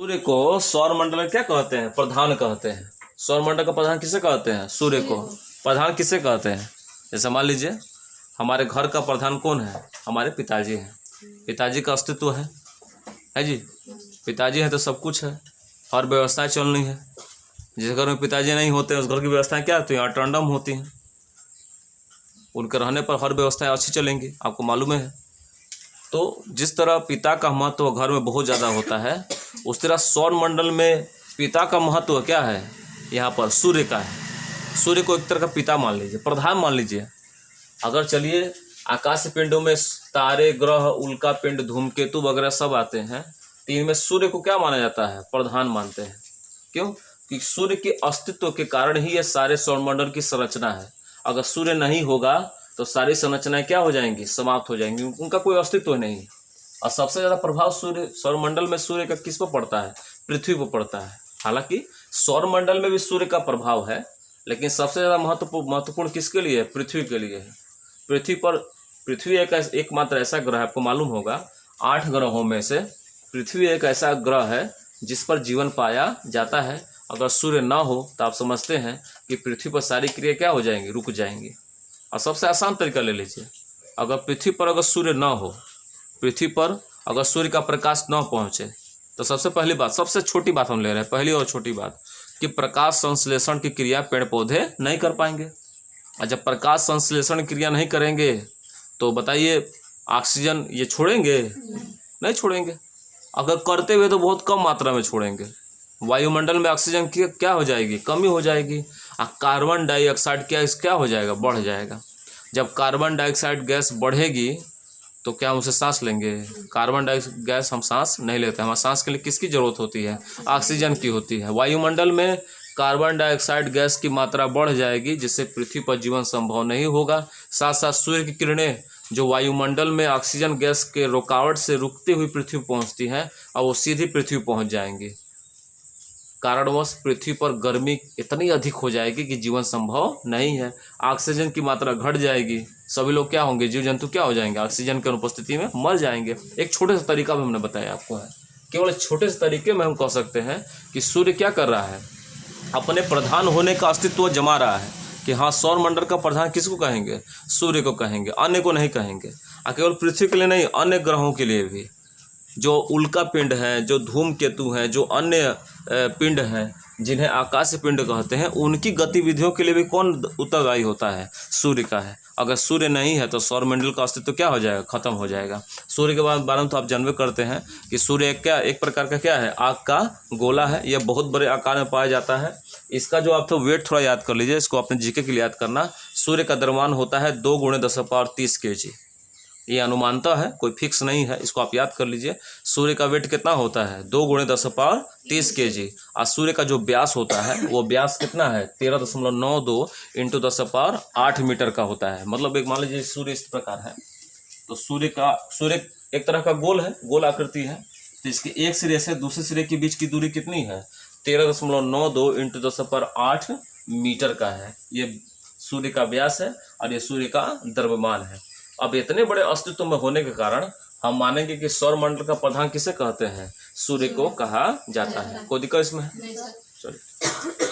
सूर्य को सौर मंडल में क्या कहते हैं? प्रधान कहते हैं। सौर मंडल का प्रधान किसे कहते हैं? सूर्य को। प्रधान किसे कहते हैं? जैसे मान लीजिए हमारे घर का प्रधान कौन है? हमारे पिताजी हैं। पिताजी का अस्तित्व है जी। पिताजी है तो सब कुछ है, हर व्यवस्थाएं चलनी है। जिस घर में पिताजी नहीं होते उस घर की व्यवस्थाएं क्या होती हैं? अटरंडम होती हैं। उनके रहने पर हर व्यवस्थाएं अच्छी चलेंगी, आपको मालूम है। तो जिस तरह पिता का महत्व घर में बहुत ज़्यादा होता है, उस तरह सौर मंडल में पिता का महत्व क्या है? यहाँ पर सूर्य का है। सूर्य को एक तरह का पिता मान लीजिए, प्रधान मान लीजिए। अगर चलिए आकाश पिंडों में तारे, ग्रह, उल्का पिंड, धूमकेतु वगैरह सब आते हैं, तो इनमें सूर्य को क्या माना जाता है? प्रधान मानते हैं। क्यों? कि सूर्य के अस्तित्व के कारण ही ये सारे सौरमंडल की संरचना है। अगर सूर्य नहीं होगा तो सारी संरचनाएं क्या हो जाएंगी? समाप्त हो जाएंगी, उनका कोई अस्तित्व नहीं है। और सबसे ज़्यादा प्रभाव सूर्य सौरमंडल में सूर्य का किस पर पड़ता है? पृथ्वी पर पड़ता है। हालांकि सौरमंडल में भी सूर्य का प्रभाव है, लेकिन सबसे ज़्यादा महत्वपूर्ण किसके लिए है? पृथ्वी के लिए है। पृथ्वी एकमात्र ऐसा ग्रह है, आपको मालूम होगा 8 ग्रहों में से पृथ्वी एक ऐसा ग्रह है जिस पर जीवन पाया जाता है। अगर सूर्य ना हो तो आप समझते हैं कि पृथ्वी पर सारी क्रिया क्या हो जाएंगी? रुक जाएंगी। और सबसे आसान तरीका ले लीजिए, अगर पृथ्वी पर अगर सूर्य ना हो, पृथ्वी पर अगर सूर्य का प्रकाश ना पहुँचे, तो सबसे पहली बात, सबसे छोटी बात हम ले रहे हैं, पहली और छोटी बात, कि प्रकाश संश्लेषण की क्रिया पेड़ पौधे नहीं कर पाएंगे। और जब प्रकाश संश्लेषण क्रिया नहीं करेंगे तो बताइए ऑक्सीजन ये छोड़ेंगे? नहीं छोड़ेंगे। अगर करते हुए तो बहुत कम मात्रा में छोड़ेंगे। वायुमंडल में ऑक्सीजन की क्या हो जाएगी? कमी हो जाएगी। और कार्बन डाइऑक्साइड क्या हो जाएगा? बढ़ जाएगा। जब कार्बन डाइऑक्साइड गैस बढ़ेगी तो क्या हम उसे सांस लेंगे? कार्बन डाइऑक्साइड गैस हम सांस नहीं लेते। हमारे सांस के लिए किसकी ज़रूरत होती है? ऑक्सीजन की होती है। वायुमंडल में कार्बन डाइऑक्साइड गैस की मात्रा बढ़ जाएगी, जिससे पृथ्वी पर जीवन संभव नहीं होगा। साथ साथ सूर्य की किरणें जो वायुमंडल में ऑक्सीजन गैस के रुकावट से रुकती हुई पृथ्वी पहुंचती हैं, और वो सीधी पृथ्वी पहुंच जाएंगी। कारणवश पृथ्वी पर गर्मी इतनी अधिक हो जाएगी कि जीवन संभव नहीं है। ऑक्सीजन की मात्रा घट जाएगी। सभी लोग क्या होंगे? जीव जंतु क्या हो जाएंगे? ऑक्सीजन की अनुपस्थिति में मर जाएंगे। एक छोटे से तरीका भी हमने बताया आपको है। केवल छोटे से तरीके में हम कह सकते हैं कि सूर्य क्या कर रहा है? अपने प्रधान होने का अस्तित्व जमा रहा है कि हाँ, सौर मंडल का प्रधान किसको कहेंगे? सूर्य को कहेंगे, अन्य को नहीं कहेंगे। और केवल पृथ्वी के लिए नहीं, अन्य ग्रहों के लिए भी, जो उल्का पिंड हैं, जो धूमकेतु हैं, जो अन्य पिंड हैं जिन्हें आकाश पिंड कहते हैं, उनकी गतिविधियों के लिए भी कौन उत्तरदायी होता है? सूर्य का है। अगर सूर्य नहीं है तो सौरमंडल का अस्तित्व क्या हो जाएगा? खत्म हो जाएगा। सूर्य के बारे में तो आप जानबे करते हैं कि सूर्य एक प्रकार का क्या है? आग का गोला है। यह बहुत बड़े आकार में पाया जाता है। इसका जो आप तो वेट थोड़ा याद कर लीजिए, इसको अपने जीके के लिए याद करना। सूर्य का द्रव्यमान होता है 2 × 10⁻30 kg। ये अनुमानता है, कोई फिक्स नहीं है, इसको आप याद कर लीजिए। सूर्य का वेट कितना होता है? 2 × 10⁻30 kg। और सूर्य का जो व्यास होता है वो व्यास कितना है? 13.92 × 10⁸ मीटर का होता है। मतलब एक मान लीजिए सूर्य इस प्रकार है, तो सूर्य एक तरह का गोल है, गोल आकृति है। तो इसके एक सिरे से दूसरे सिरे के बीच की दूरी कितनी है? 13.92 × 10⁸ मीटर का है। ये सूर्य का व्यास है और ये सूर्य का द्रव्यमान है। अब इतने बड़े अस्तित्व में होने के कारण हम मानेंगे कि सौर मंडल का प्रधान किसे कहते हैं? सूर्य को कहा जाता है। कोई दिक्कत इसमें है? चलिए।